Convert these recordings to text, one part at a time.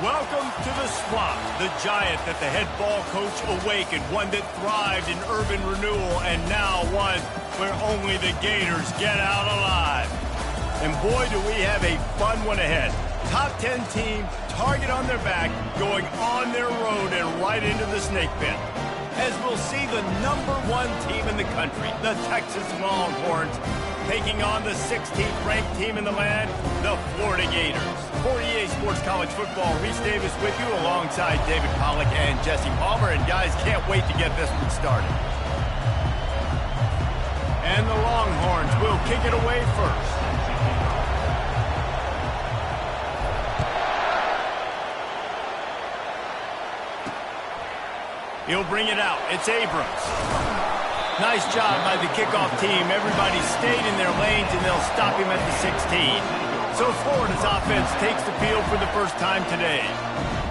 Welcome to the swamp, the giant that the head ball coach awakened, one that thrived in urban renewal, and now one where only the Gators get out alive. And boy, do we have a fun one ahead. Top 10 team, target on their back, going on their road and right into the snake pit. As we'll see the #1 team in the country, the Texas Longhorns, taking on the 16th ranked team in the land, the Florida Gators. For EA Sports College Football, Reese Davis with you alongside David Pollack and Jesse Palmer. And guys, can't wait to get this one started. And the Longhorns will kick it away first. He'll bring it out. It's Abrams. Nice job by the kickoff team. Everybody stayed in their lanes, and they'll stop him at the 16. So Florida's offense takes the field for the first time today.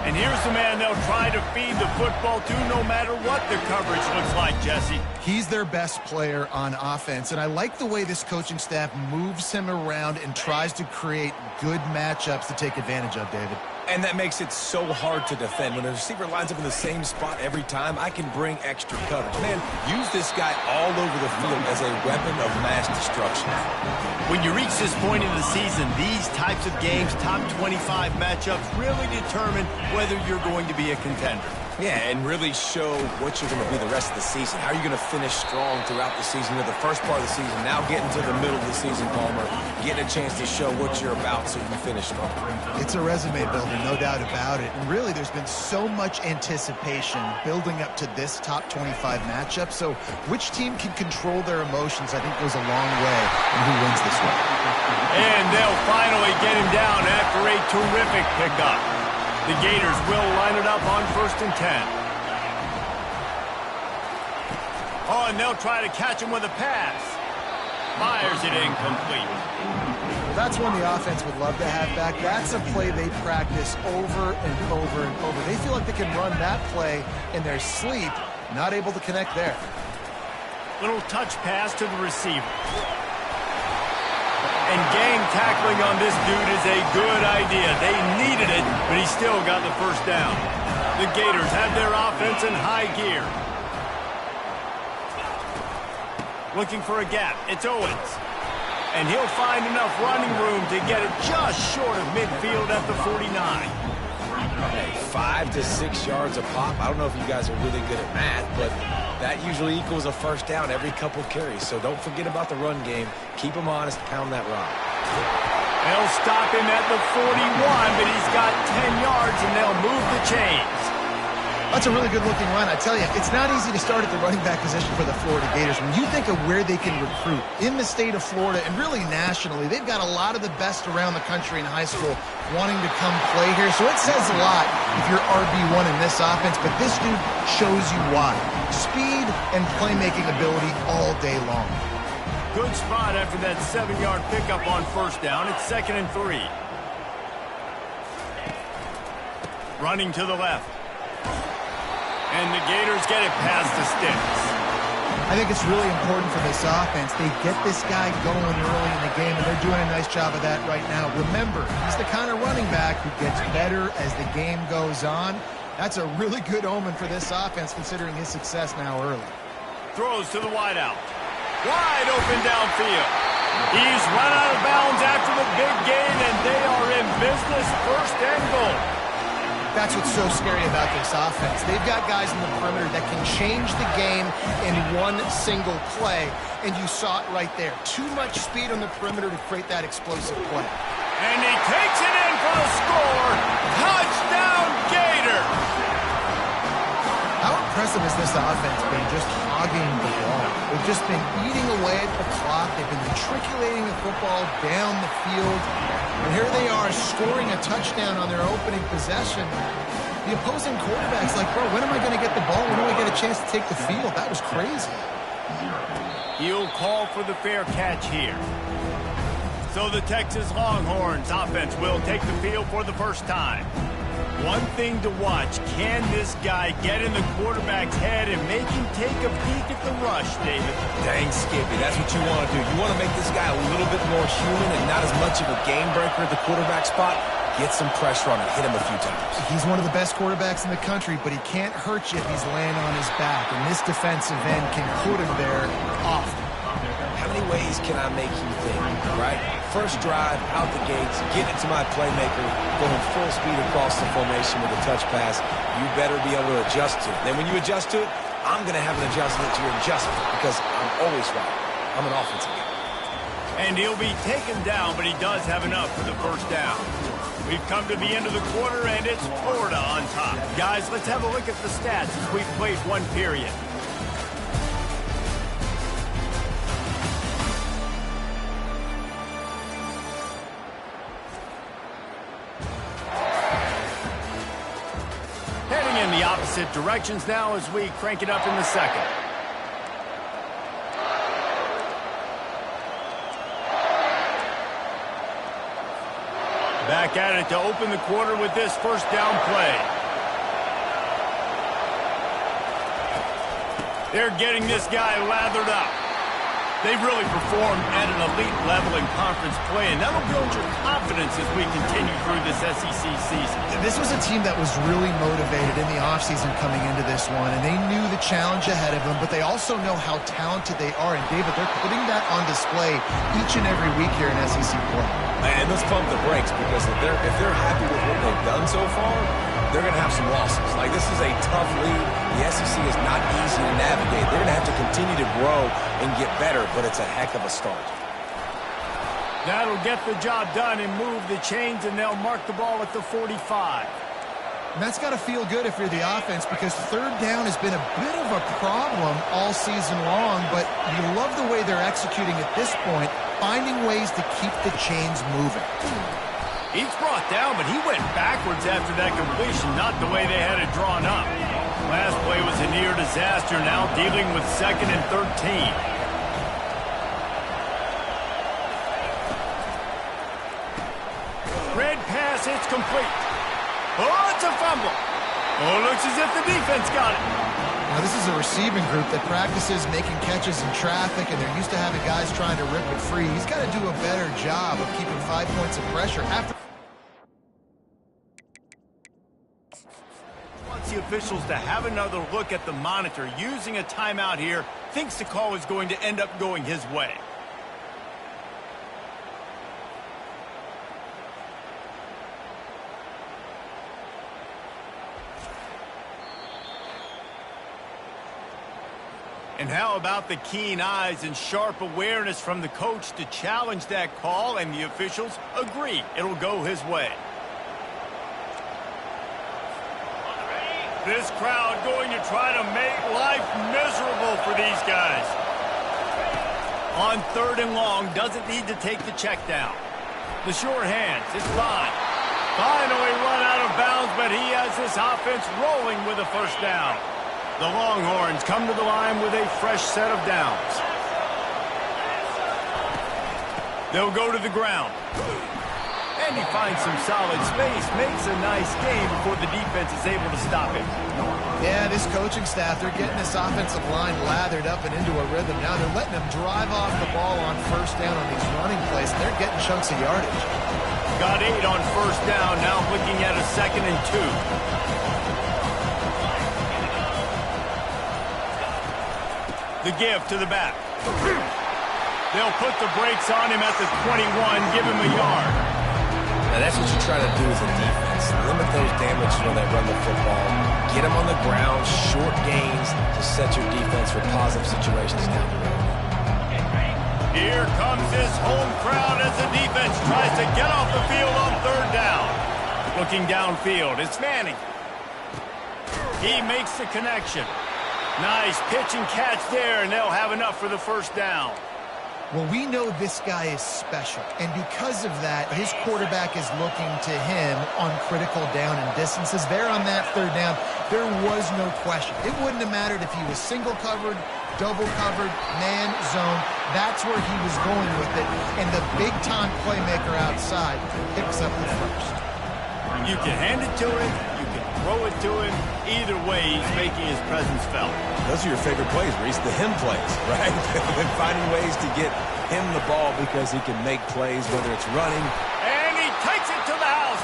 And here's the man they'll try to feed the football to no matter what the coverage looks like, Jesse. He's their best player on offense, and I like the way this coaching staff moves him around and tries to create good matchups to take advantage of, David. And that makes it so hard to defend. When the receiver lines up in the same spot every time, I can bring extra coverage. Man, use this guy all over the field as a weapon of mass destruction. When you reach this point in the season, these types of games, top 25 matchups, really determine whether you're going to be a contender. Yeah, and really show what you're going to be the rest of the season. How are you going to finish strong throughout the season? You're the first part of the season, now getting to the middle of the season, Palmer, getting a chance to show what you're about so you can finish strong. It's a resume builder, no doubt about it. And really, there's been so much anticipation building up to this top 25 matchup. So which team can control their emotions, I think, goes a long way in who wins this one. And they'll finally get him down after a terrific pickup. The Gators will line it up on 1st and 10. Oh, and they'll try to catch him with a pass. Fires it incomplete. Well, that's one the offense would love to have back. That's a play they practice over and over and over. They feel like they can run that play in their sleep, not able to connect there. Little touch pass to the receiver. And gang tackling on this dude is a good idea. They needed it, but he still got the first down. The Gators have their offense in high gear. Looking for a gap. It's Owens. And he'll find enough running room to get it just short of midfield at the 49. Hey, 5 to 6 yards a pop. I don't know if you guys are really good at math, but that usually equals a first down every couple carries. So don't forget about the run game. Keep them honest, pound that rock. They'll stop him at the 41, but he's got 10 yards, and they'll move the chains. That's a really good-looking run. I tell you, it's not easy to start at the running back position for the Florida Gators. When you think of where they can recruit in the state of Florida and really nationally, they've got a lot of the best around the country in high school wanting to come play here. So it says a lot if you're RB1 in this offense, but this dude shows you why. Speed and playmaking ability all day long. Good spot after that 7-yard pickup on 1st down. It's 2nd and 3. Running to the left. And the Gators get it past the sticks. I think it's really important for this offense. They get this guy going early in the game, and they're doing a nice job of that right now. Remember, he's the kind of running back who gets better as the game goes on. That's a really good omen for this offense, considering his success now early. Throws to the wideout. Wide open downfield. He's run out of bounds after the big gain, and they are in business, 1st and goal. That's what's so scary about this offense. They've got guys in the perimeter that can change the game in one single play, and you saw it right there. Too much speed on the perimeter to create that explosive play. And he takes it in for the score. Touchdown, Gators! How impressive has this offense been just hogging the ball? They've just been eating away at the clock. They've been matriculating the football down the field. And here they are scoring a touchdown on their opening possession. The opposing quarterback's like, bro, when am I going to get the ball? When do I get a chance to take the field? That was crazy. He'll call for the fair catch here. So the Texas Longhorns offense will take the field for the first time. One thing to watch, can this guy get in the quarterback's head and make him take a peek at the rush, David? Dang, Skippy, that's what you want to do. You want to make this guy a little bit more human and not as much of a game breaker at the quarterback spot. get some pressure on him, hit him a few times. He's one of the best quarterbacks in the country, but he can't hurt you if he's laying on his back, and this defensive end can put him there often. How many ways can I make you think, right? First drive, out the gates, get it to my playmaker, going full speed across the formation with a touch pass. You better be able to adjust to it. Then when you adjust to it, I'm going to have an adjustment to your adjustment because I'm always right. I'm an offensive guy. And he'll be taken down, but he does have enough for the first down. We've come to the end of the quarter, and it's Florida on top. Guys, let's have a look at the stats as we've played one period. Heading in the opposite directions now as we crank it up in the second. Back at it to open the quarter with this first down play. They're getting this guy lathered up. They've really performed at an elite level in conference play, and that'll build your confidence as we continue through this SEC season. This was a team that was really motivated in the offseason coming into this one, and they knew the challenge ahead of them, but they also know how talented they are. And, David, they're putting that on display each and every week here in SEC play. And let's pump the brakes because if they're happy with what they've done so far, they're going to have some losses. Like, this is a tough league. The SEC is not easy to navigate. They're going to have to continue to grow and get better, but it's a heck of a start. That'll get the job done and move the chains, and they'll mark the ball at the 45. And that's got to feel good if you're the offense because third down has been a bit of a problem all season long, but you love the way they're executing at this point, finding ways to keep the chains moving. He's brought down, but he went backwards after that completion, not the way they had it drawn up. Last play was a near disaster, now dealing with 2nd and 13. Red pass, it's complete. Oh, it's a fumble. Oh, it looks as if the defense got it. Now, this is a receiving group that practices making catches in traffic, and they're used to having guys trying to rip it free. He's got to do a better job of keeping 5 points of pressure after. Wants the officials to have another look at the monitor. Using a timeout here, thinks the call is going to end up going his way. And how about the keen eyes and sharp awareness from the coach to challenge that call, and the officials agree it'll go his way. This crowd going to try to make life miserable for these guys. On 3rd and long, doesn't need to take the check down. The short hands, it's fine. Finally run out of bounds, but he has this offense rolling with a first down. The Longhorns come to the line with a fresh set of downs. They'll go to the ground. And he finds some solid space, makes a nice game before the defense is able to stop him. Yeah, this coaching staff, they're getting this offensive line lathered up and into a rhythm. Now they're letting them drive off the ball on first down on these running plays, and they're getting chunks of yardage. Got 8 on first down, now looking at a 2nd and 2. The give to the back. They'll put the brakes on him at the 21, give him a yard. Now that's what you try to do as a defense. Limit those damages when they run the football. Get them on the ground, short gains to set your defense for positive situations down the road. Here comes this home crowd as the defense tries to get off the field on 3rd down. Looking downfield, it's Manning. He makes the connection. Nice pitch and catch there, and they'll have enough for the first down. Well, we know this guy is special, and because of that, his quarterback is looking to him on critical down and distances. There on that 3rd down, there was no question. It wouldn't have mattered if he was single covered, double covered, man, zone. That's where he was going with it, and the big-time playmaker outside picks up the first. You can hand it to him, you can throw it to him. Either way, he's making his presence felt. Those are your favorite plays, Reese, the him plays, right? And finding ways to get him the ball because he can make plays, whether it's running. And he takes it to the house.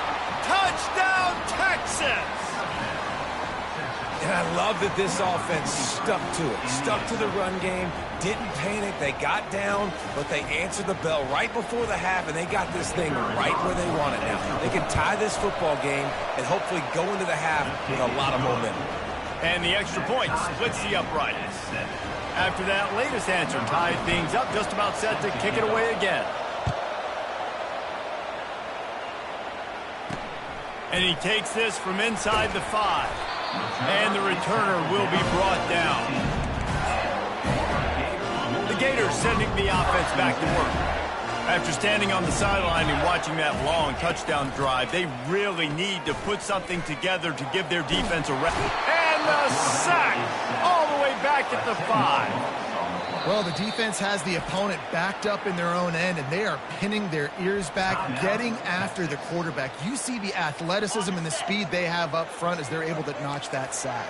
love that this offense stuck to it, stuck to the run game, didn't panic. They got down, but they answered the bell right before the half, and they got this thing right where they want it now. They can tie this football game and hopefully go into the half with a lot of momentum. And the extra point splits the uprights. After that latest answer tied things up, just about set to kick it away again. And he takes this from inside the 5. And the returner will be brought down. The Gators sending the offense back to work. After standing on the sideline and watching that long touchdown drive, they really need to put something together to give their defense a rest. And the sack all the way back at the 5. Well, the defense has the opponent backed up in their own end, and they are pinning their ears back, getting after the quarterback. You see the athleticism and the speed they have up front as they're able to notch that sack.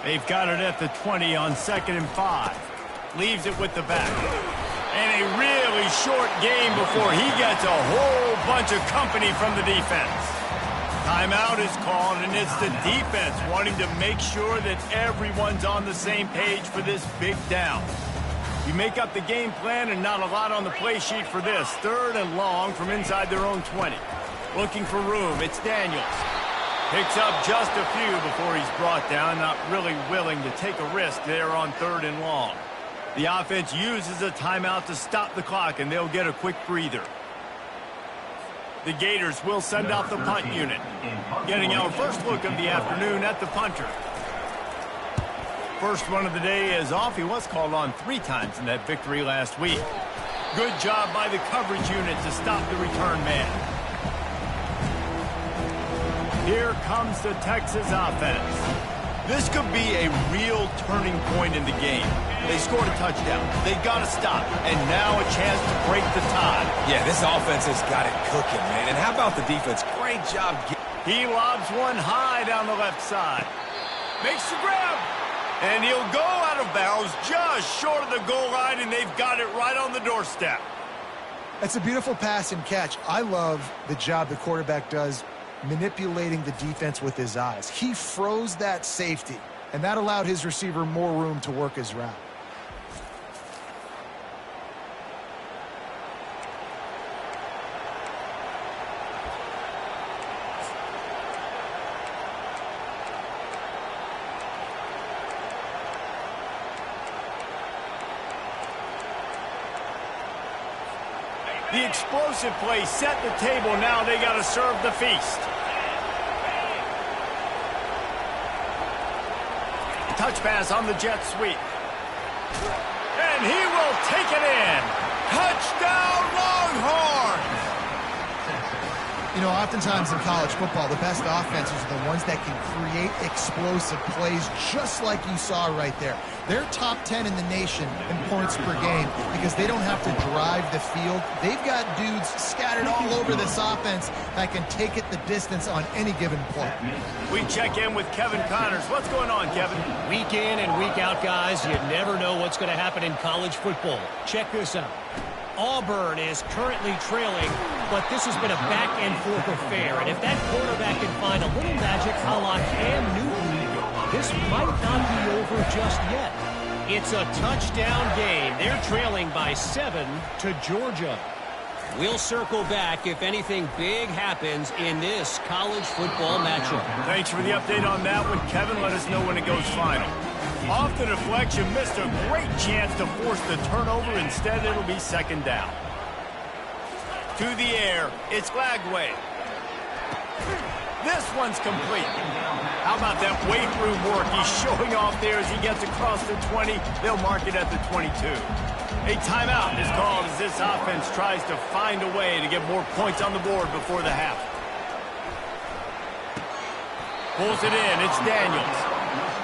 They've got it at the 20 on 2nd and 5. Leaves it with the back. And a really short game before he gets a whole bunch of company from the defense. Timeout is called, and it's the defense wanting to make sure that everyone's on the same page for this big down. You make up the game plan and not a lot on the play sheet for this. 3rd and long from inside their own 20. Looking for room. It's Daniels. Picks up just a few before he's brought down. Not really willing to take a risk there on 3rd and long. The offense uses a timeout to stop the clock, and they'll get a quick breather. The Gators will send out the punt unit. Getting our first look of the afternoon at the punter. First one of the day is off. He was called on 3 times in that victory last week. Good job by the coverage unit to stop the return man. Here comes the Texas offense. This could be a real turning point in the game. They scored a touchdown. They got to stop. And now a chance to break the tie. Yeah, this offense has got it cooking, man. And how about the defense? Great job. He lobs one high down the left side. Makes the grab. And he'll go out of bounds just short of the goal line, and they've got it right on the doorstep. It's a beautiful pass and catch. I love the job the quarterback does manipulating the defense with his eyes. He froze that safety, and that allowed his receiver more room to work his route. The explosive play set the table. Now they got to serve the feast. Touch pass on the jet sweep. And he will take it in. Touchdown, Longhorns! You know, oftentimes in college football, the best offenses are the ones that can create explosive plays just like you saw right there. They're top 10 in the nation in points per game because they don't have to drive the field. They've got dudes scattered all over this offense that can take it the distance on any given play. We check in with Kevin Connors. What's going on, Kevin? Week in and week out, guys, you never know what's going to happen in college football. Check this out. Auburn is currently trailing, but this has been a back-and-forth affair. And if that quarterback can find a little magic a la Cam Newton, this might not be over just yet. It's a touchdown game. They're trailing by 7 to Georgia. We'll circle back if anything big happens in this college football matchup. Thanks for the update on that one, Kevin. Let us know when it goes final. Off the deflection, missed a great chance to force the turnover. Instead, it'll be 2nd down. To the air, it's Lagway. This one's complete. How about that weight room work? He's showing off there as he gets across the 20. They'll mark it at the 22. A timeout is called as this offense tries to find a way to get more points on the board before the half. Pulls it in. It's Daniels.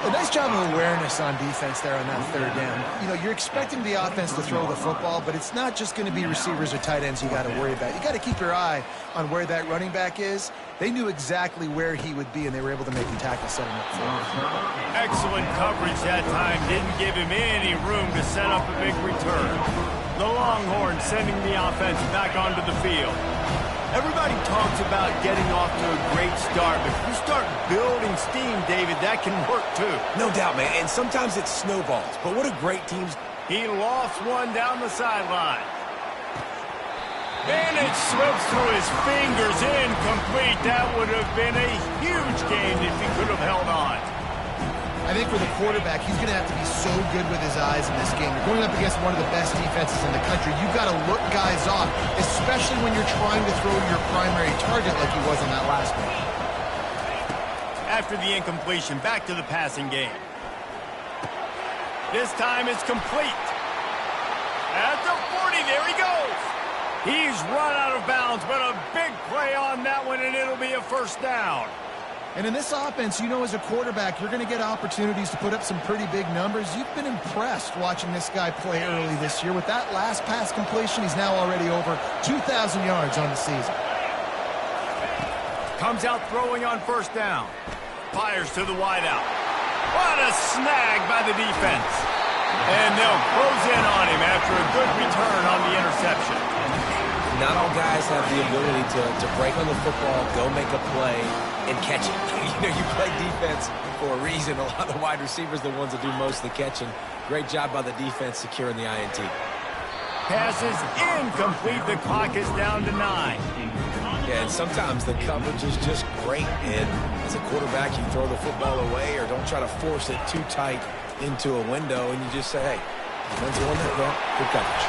A nice job of awareness on defense there on that 3rd down. You know, you're expecting the offense to throw the football, but it's not just going to be receivers or tight ends you got to worry about. You got to keep your eye on where that running back is. They knew exactly where he would be, and they were able to make the tackle, set him up for him. Excellent coverage that time. Didn't give him any room to set up a big return. The Longhorns sending the offense back onto the field. Everybody talks about getting off to a great start, but if you start building steam, David, that can work too. No doubt, man, and sometimes it snowballs, but what a great team's... He lost one down the sideline. And it slips through his fingers, incomplete. That would have been a huge gain if he could have held on. I think for the quarterback, he's going to have to be so good with his eyes in this game. You're going up against one of the best defenses in the country. You've got to look guys off, especially when you're trying to throw your primary target like he was on that last one. After the incompletion, back to the passing game. This time it's complete. At the 40, there he goes. He's run out of bounds, but a big play on that one, and it'll be a first down. And in this offense, you know, as a quarterback, you're going to get opportunities to put up some pretty big numbers. You've been impressed watching this guy play early this year. With that last pass completion, he's now already over 2,000 yards on the season. Comes out throwing on first down. Fires to the wideout. What a snag by the defense. And they'll close in on him after a good return on the interception. Not all guys have the ability to break on the football, go make a play, and catch it. You know, you play defense for a reason. A lot of the wide receivers are the ones that do most of the catching. Great job by the defense securing the INT. Pass is incomplete. The clock is down to 9. Yeah, and sometimes the coverage is just great. And as a quarterback, you throw the football away or don't try to force it too tight into a window, and you just say, hey, defense won that, well, good coverage.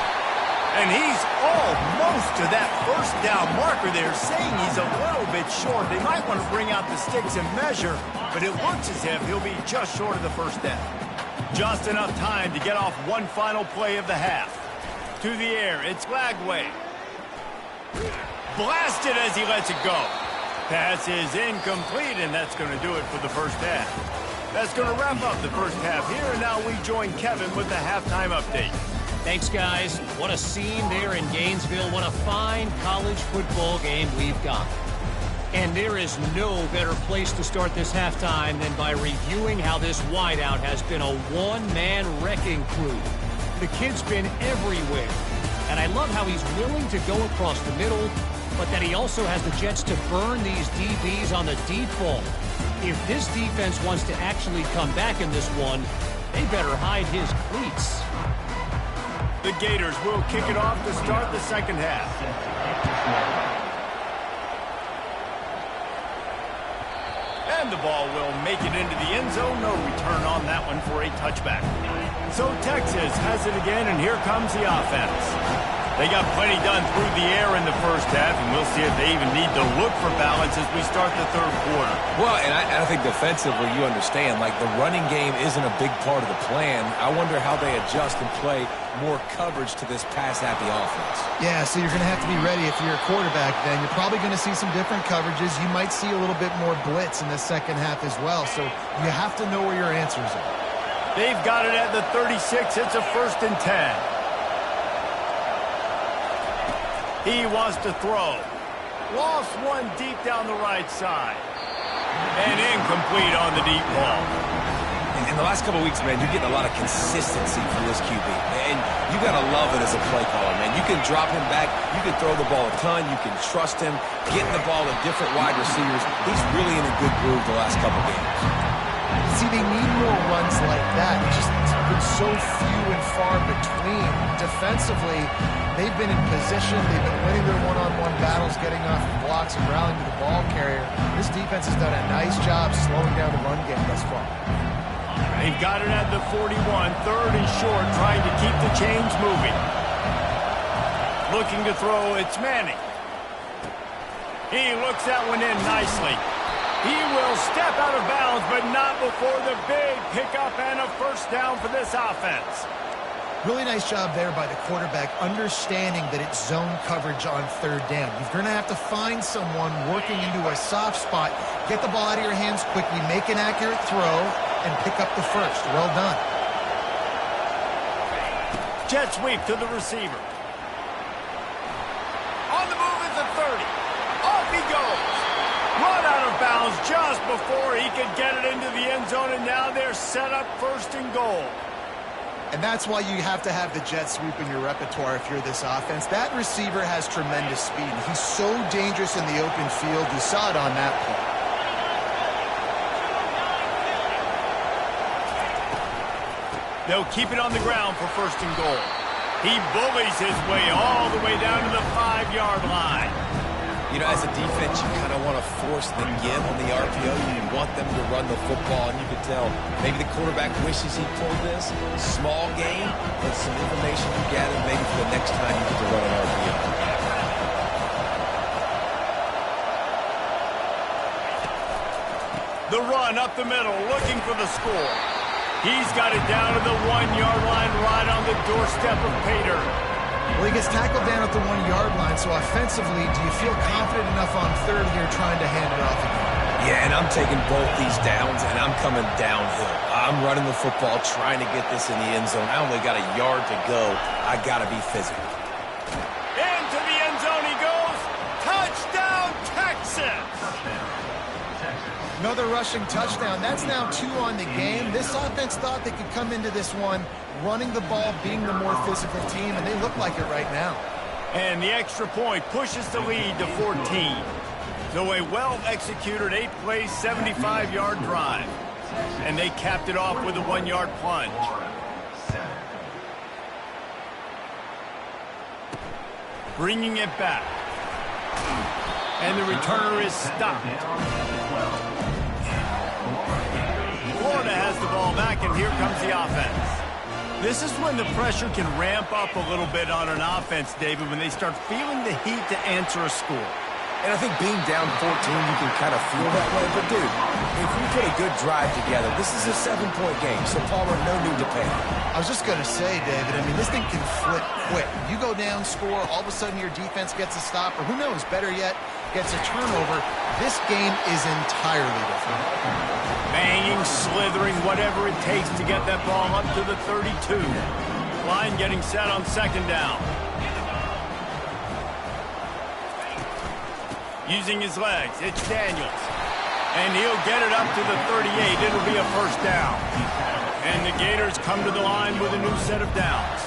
And he's almost to that first down marker there, saying he's a little bit short. They might want to bring out the sticks and measure, but it looks as if he'll be just short of the first down. Just enough time to get off one final play of the half. To the air, it's Lagway. Blasted as he lets it go. Pass is incomplete, and that's going to do it for the first half. That's going to wrap up the first half here, and now we join Kevin with the halftime update. Thanks, guys. What a scene there in Gainesville. What a fine college football game we've got. And there is no better place to start this halftime than by reviewing how this wideout has been a one-man wrecking crew. The kid's been everywhere. And I love how he's willing to go across the middle, but that he also has the jets to burn these DBs on the deep ball. If this defense wants to actually come back in this one, they better hide his cleats. The Gators will kick it off to start the second half. And the ball will make it into the end zone. No return on that one for a touchback. So Texas has it again, and here comes the offense. They got plenty done through the air in the first half, and we'll see if they even need to look for balance as we start the third quarter. Well, and I think defensively, you understand, like the running game isn't a big part of the plan. I wonder how they adjust and play more coverage to this pass-happy offense. Yeah, so you're going to have to be ready if you're a quarterback then. You're probably going to see some different coverages. You might see a little bit more blitz in the second half as well, so you have to know where your answers are. They've got it at the 36. It's a 1st and 10. He wants to throw. Lost one deep down the right side. And incomplete on the deep ball. In the last couple of weeks, man, you're getting a lot of consistency from this QB. And you got to love it as a play caller, man. You can drop him back. You can throw the ball a ton. You can trust him. Getting the ball to different wide receivers. He's really in a good groove the last couple of games. See, they need more runs like that. It's been so few and far between. Defensively, they've been in position. They've been winning their one-on-one battles, getting off of blocks and rallying to the ball carrier. This defense has done a nice job slowing down the run game thus far. They've got it at the 41, 3rd and short, trying to keep the chains moving. Looking to throw, it's Manning. He looks that one in nicely. He will step out of bounds, but not before the big pickup and a first down for this offense. Really nice job there by the quarterback, understanding that it's zone coverage on 3rd down. You're going to have to find someone working into a soft spot, get the ball out of your hands quickly, make an accurate throw, and pick up the first. Well done. Jet sweep to the receiver. On the move is the 30. Off he goes. Run out of bounds just before he could get it into the end zone, and now they're set up 1st and goal. And that's why you have to have the jet sweep in your repertoire if you're this offense. That receiver has tremendous speed. He's so dangerous in the open field. You saw it on that play. They'll keep it on the ground for 1st and goal. He bullies his way all the way down to the 5-yard line. You know, as a defense, you kind of want to force the give on the RPO. You want them to run the football, and you can tell maybe the quarterback wishes he pulled this. Small game, but some information you gather maybe for the next time you get to run an RPO. The run up the middle, looking for the score. He's got it down to the 1-yard line, right on the doorstep of Pater. Well, he gets tackled down at the 1-yard line, so offensively, do you feel confident enough on 3rd here trying to hand it off again? Yeah, and I'm taking both these downs, and I'm coming downhill. I'm running the football, trying to get this in the end zone. I only got a yard to go. I got to be physical. Into the end zone he goes. Touchdown, Texas! Another rushing touchdown. That's now 2 on the game. This offense thought they could come into this one running the ball, being the more physical team, and they look like it right now. And the extra point pushes the lead to 14. So a well-executed 8-play, 75-yard drive. And they capped it off with a 1-yard plunge. Bringing it back. And the returner is stopped. Florida has the ball back, and here comes the offense. This is when the pressure can ramp up a little bit on an offense, David, when they start feeling the heat to answer a score. And I think being down 14, you can kind of feel that way. But, dude, if you put a good drive together, this is a 7-point game. So, Palmer, no need to panic. I was just going to say, David, I mean, this thing can flip quick. You go down, score, all of a sudden your defense gets a stop, or who knows, better yet, gets a turnover. This game is entirely different. Banging, slithering, whatever it takes to get that ball up to the 32. Line getting set on 2nd down. Using his legs, it's Daniels. And he'll get it up to the 38. It'll be a 1st down. And the Gators come to the line with a new set of downs.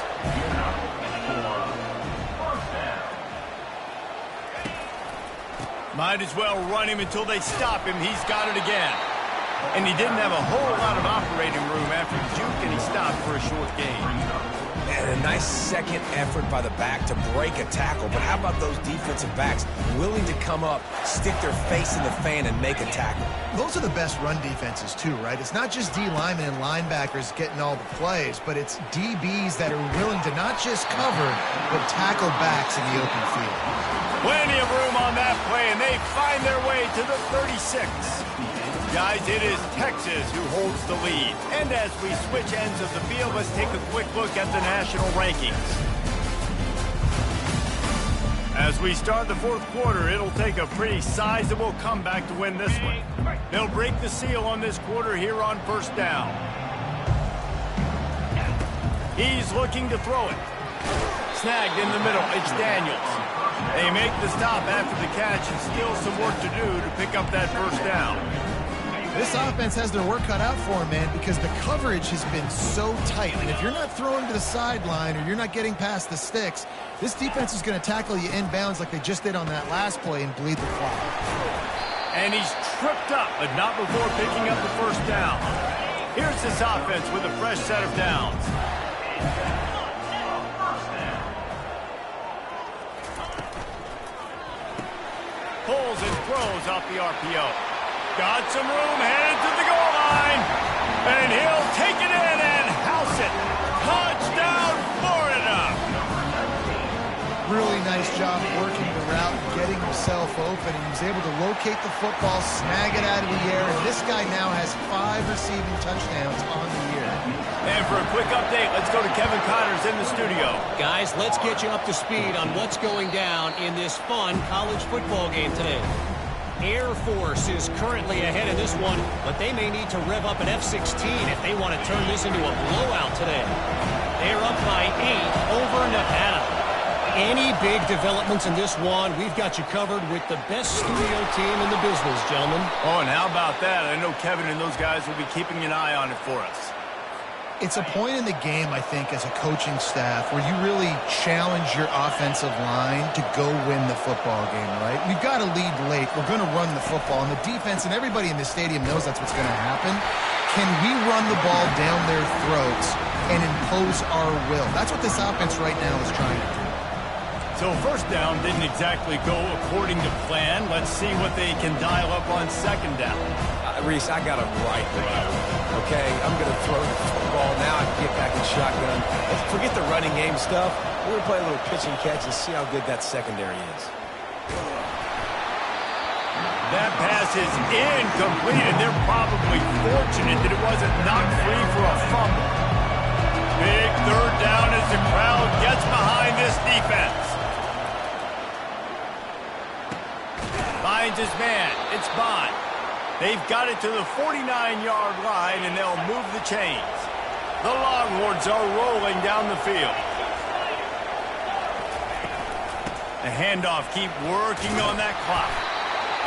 Might as well run him until they stop him. He's got it again. And he didn't have a whole lot of operating room after the juke, and he stopped for a short gain. And a nice second effort by the back to break a tackle. But how about those defensive backs willing to come up, stick their face in the fan, and make a tackle? Those are the best run defenses, too, right? It's not just D linemen and linebackers getting all the plays, but it's DBs that are willing to not just cover, but tackle backs in the open field. Plenty of room on that play, and they find their way to the 36. Guys, it is Texas who holds the lead. And as we switch ends of the field, let's take a quick look at the national rankings. As we start the 4th quarter, it'll take a pretty sizable comeback to win this one. They'll break the seal on this quarter here on 1st down. He's looking to throw it. Snagged in the middle, it's Daniels. They make the stop after the catch, and still some work to do to pick up that 1st down. This offense has their work cut out for them, man, because the coverage has been so tight. And if you're not throwing to the sideline or you're not getting past the sticks, this defense is going to tackle you inbounds like they just did on that last play and bleed the clock. And he's tripped up, but not before picking up the 1st down. Here's this offense with a fresh set of downs. Pulls and throws off the RPO. Got some room, headed to the goal line. And he'll take it in and house it. Touchdown, Florida! Really nice job working the route, getting himself open, and he was able to locate the football, snag it out of the air, and this guy now has 5 receiving touchdowns on the year. And for a quick update, let's go to Kevin Connors in the studio. Guys, let's get you up to speed on what's going down in this fun college football game today. Air Force is currently ahead in this one, but they may need to rev up an F-16 if they want to turn this into a blowout today. They're up by 8 over Nevada. Any big developments in this one, we've got you covered with the best studio team in the business, gentlemen. Oh, and how about that? I know Kevin and those guys will be keeping an eye on it for us. It's a point in the game, I think, as a coaching staff where you really challenge your offensive line to go win the football game, right? We've got to lead late. We're going to run the football, and the defense and everybody in the stadium knows that's what's going to happen. Can we run the ball down their throats and impose our will? That's what this offense right now is trying to do. So first down didn't exactly go according to plan. Let's see what they can dial up on second down. Reese, I got him right there. Okay, I'm going to throw the football now. I can get back in shotgun. Let's forget the running game stuff. We're going to play a little pitch and catch and see how good that secondary is. That pass is incomplete, and they're probably fortunate that it wasn't knocked free for a fumble. Big third down as the crowd gets behind this defense. Finds his man. It's Bond. They've got it to the 49-yard line, and they'll move the chains. The Longhorns are rolling down the field. The handoff, keep working on that clock.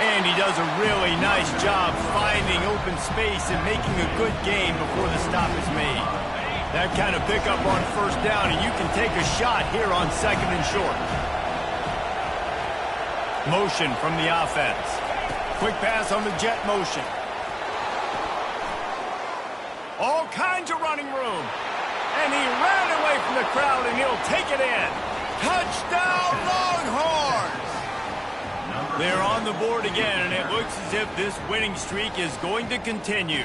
And he does a really nice job finding open space and making a good gain before the stop is made. That kind of pickup on first down, and you can take a shot here on second and short. Motion from the offense. Quick pass on the jet motion. All kinds of running room. And he ran away from the crowd, and he'll take it in. Touchdown, Longhorns! They're on the board again, and it looks as if this winning streak is going to continue.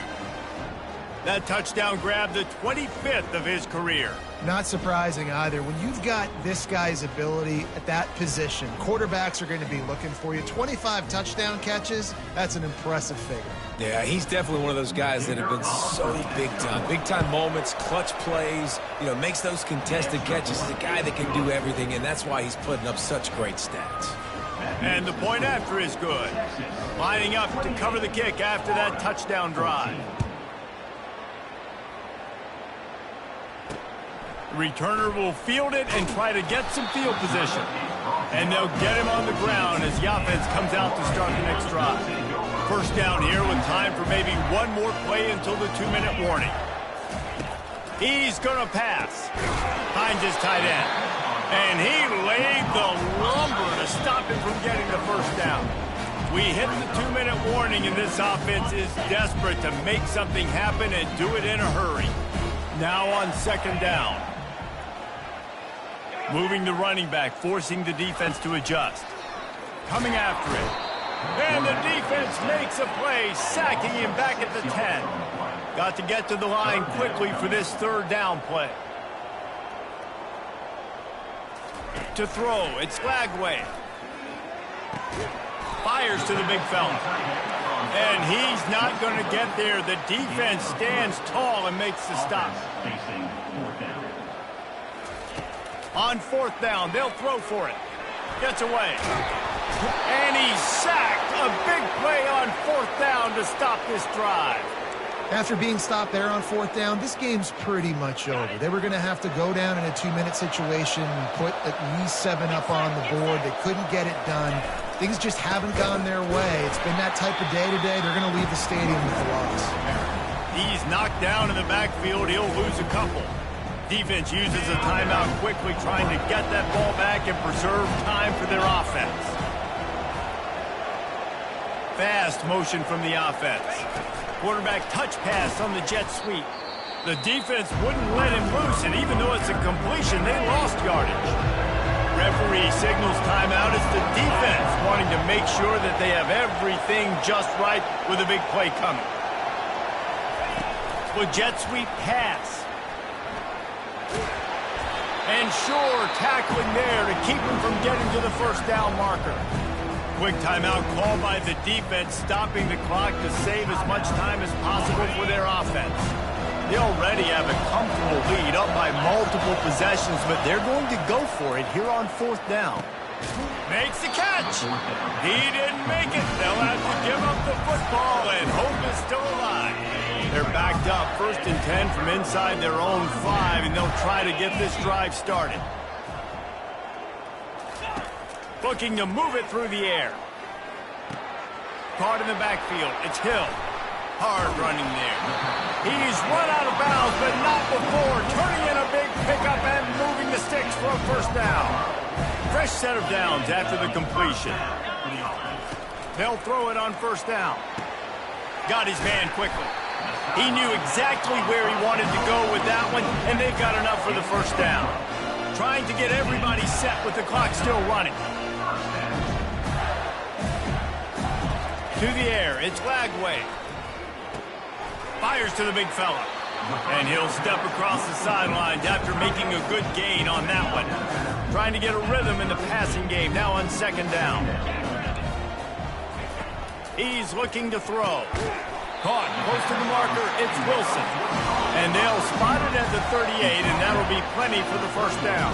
That touchdown grabbed the 25th of his career. Not surprising either. When you've got this guy's ability at that position, quarterbacks are going to be looking for you. 25 touchdown catches, that's an impressive figure. Yeah, he's definitely one of those guys that have been so big time. Big time moments, clutch plays, makes those contested catches. He's a guy that can do everything, and that's why he's putting up such great stats. And the point after is good. Lining up to cover the kick after that touchdown drive. The returner will field it and try to get some field position. And they'll get him on the ground as the offense comes out to start the next drive. First down here with time for maybe one more play until the 2-minute warning. He's going to pass. Finds his tight end. And he laid the lumber to stop him from getting the first down. We hit the 2-minute warning, and this offense is desperate to make something happen and do it in a hurry. Now on second down. Moving the running back, forcing the defense to adjust. Coming after it. And the defense makes a play, sacking him back at the 10. Got to get to the line quickly for this third down play. To throw, it's Lagway. Fires to the big fella. And he's not going to get there. The defense stands tall and makes the stop. On fourth down, they'll throw for it. Gets away. And he's sacked. A big play on fourth down to stop this drive. After being stopped there on fourth down, this game's pretty much over. They were going to have to go down in a 2-minute situation and put at least 7 up on the board. They couldn't get it done. Things just haven't gone their way. It's been that type of day today. They're going to leave the stadium with a loss. He's knocked down in the backfield. He'll lose a couple. Defense uses a timeout quickly, trying to get that ball back and preserve time for their offense. Fast motion from the offense. Quarterback touch pass on the jet sweep. The defense wouldn't let him loose, and even though it's a completion, they lost yardage. Referee signals timeout. It's the defense wanting to make sure that they have everything just right with a big play coming. With jet sweep pass. And sure, tackling there to keep him from getting to the first down marker. Quick timeout called by the defense, stopping the clock to save as much time as possible for their offense. They already have a comfortable lead, up by multiple possessions, but they're going to go for it here on fourth down. Makes the catch. He didn't make it. They'll have to give up the football, and hope is still alive. They're backed up, 1st and 10 from inside their own 5, and they'll try to get this drive started. Looking to move it through the air. Caught in the backfield. It's Hill. Hard running there. He's run out of bounds, but not before turning in a big pickup and moving the sticks for a first down. Fresh set of downs after the completion. They'll throw it on first down. Got his man quickly. He knew exactly where he wanted to go with that one, and they've got enough for the first down. Trying to get everybody set with the clock still running. To the air, it's Lagway. Fires to the big fella. And he'll step across the sidelines after making a good gain on that one. Trying to get a rhythm in the passing game, now on second down. He's looking to throw. Caught close to the marker, it's Wilson. And they'll spot it at the 38, and that'll be plenty for the first down.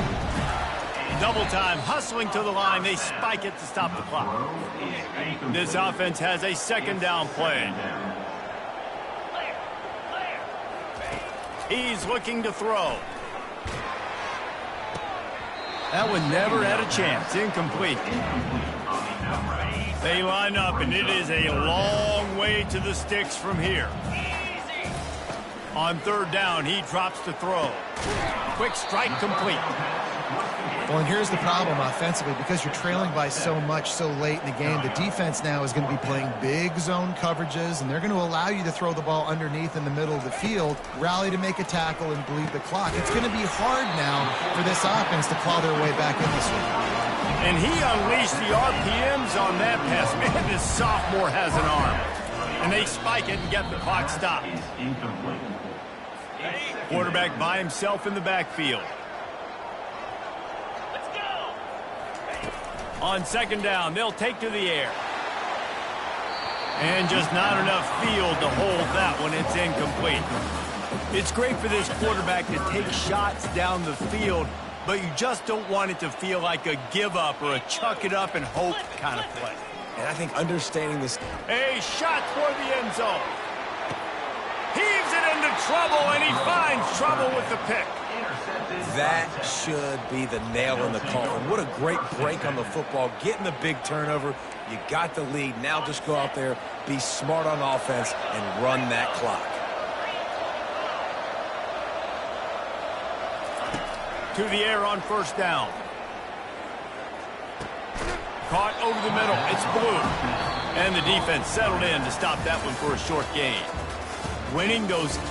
Double time, hustling to the line. They spike it to stop the clock. This offense has a second down play. He's looking to throw. That one never had a chance. Incomplete. They line up, and it is a long way to the sticks from here. On third down, he drops to throw. Quick strike complete. Well, and here's the problem offensively. Because you're trailing by so much so late in the game, the defense now is going to be playing big zone coverages, and they're going to allow you to throw the ball underneath in the middle of the field, rally to make a tackle, and bleed the clock. It's going to be hard now for this offense to claw their way back in this one. And he unleashed the RPMs on that pass. Man, this sophomore has an arm. And they spike it and get the clock stopped. Quarterback by himself in the backfield. On second down, they'll take to the air. And just not enough field to hold that one. It's incomplete. It's great for this quarterback to take shots down the field, but you just don't want it to feel like a give-up or a chuck-it-up and hope kind of play. And I think understanding this... A shot for the end zone. Heaves it into trouble, and he finds trouble with the pick. That should be the nail in the coffin. What a great break on the football. Getting the big turnover. You got the lead. Now just go out there, be smart on offense, and run that clock. To the air on first down. Caught over the middle. It's Blue. And the defense settled in to stop that one for a short gain. Winning those